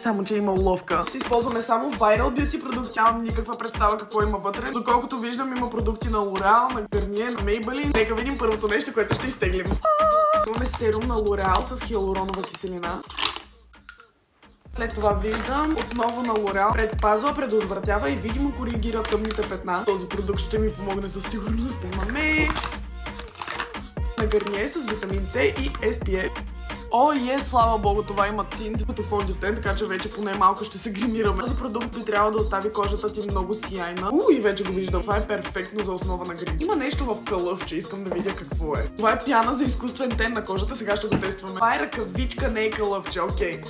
само че има уловка. Ще използваме само Viral Beauty продукти. Нямам никаква представа какво има вътре. Доколкото виждам, има продукти на L'Oreal, на Garnier, на Maybelline. Нека видим първото нещо, което ще изтеглим. Имаме серум на L'Oreal с хиалуронова киселина. След това виждам отново на L'Oreal. Предпазва, предотвратява и видимо коригира тъмните петна. Този продукт ще ми помогне със сигурност. Имаме на Garnier с витамин С и SPF. О, слава богу, това има тинт като фондютен, така че вече поне малко ще се гримираме. Този продукт би трябвало да остави кожата ти много сияйна. И вече го виждам. Това е перфектно за основа на грим. Има нещо в кълъвче, искам да видя какво е. Това е пяна за изкуствен тен на кожата, сега ще го тестваме. Това е ръкавичка, не е кълъвче, окей.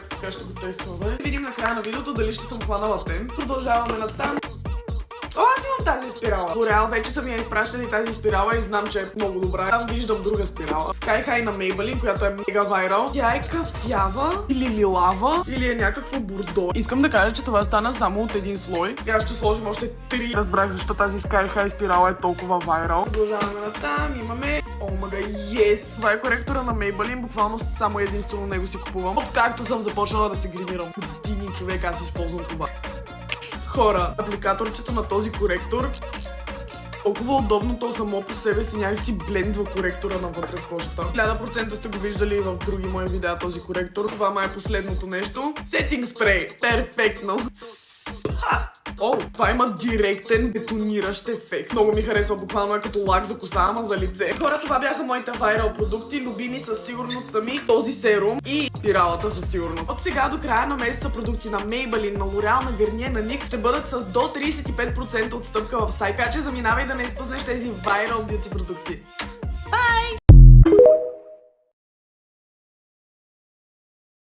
Така ще го тестваме. Видим на края на видеото дали ще съм хванала тен. Продължаваме натам. О, аз имам тази спирала. L'Oreal вече са ми я изпращали тази спирала и знам, че е много добра. Там виждам друга спирала. Sky High на Maybelline, която е мега вайрал. Тя е кафява или лилава, или е някакво бордо. Искам да кажа, че това стана само от един слой. И аз ще сложим още 3. Разбрах защо тази Sky High спирала е толкова вайрал. Продължаваме натам. Имаме Омага, Това е коректора на Maybelline. Буквално само единствено него си купувам. Откакто съм започнала да се гримирам. Години, човек, аз използвам това. Хора, апликаторчето на този коректор толкова удобно, то само по себе си някакси блендва коректора навътре в кожата. 1000% сте го виждали и в други мои видеа този коректор. Това май е последното нещо. Сетинг спрей. Перфектно. О, това има директен бетониращ ефект. Много ми харесва, буквално е като лак за коса, ама за лице. Хора, това бяха моите вайрал продукти. Любими със сигурност сами този серум и спиралата със сигурност. От сега до края на месеца продукти на Maybelline, на L'Oreal, на Garnier, на NYX ще бъдат с до 35% отстъпка в сайт. Така че заминавай да не изпуснеш тези вайрал бюти продукти.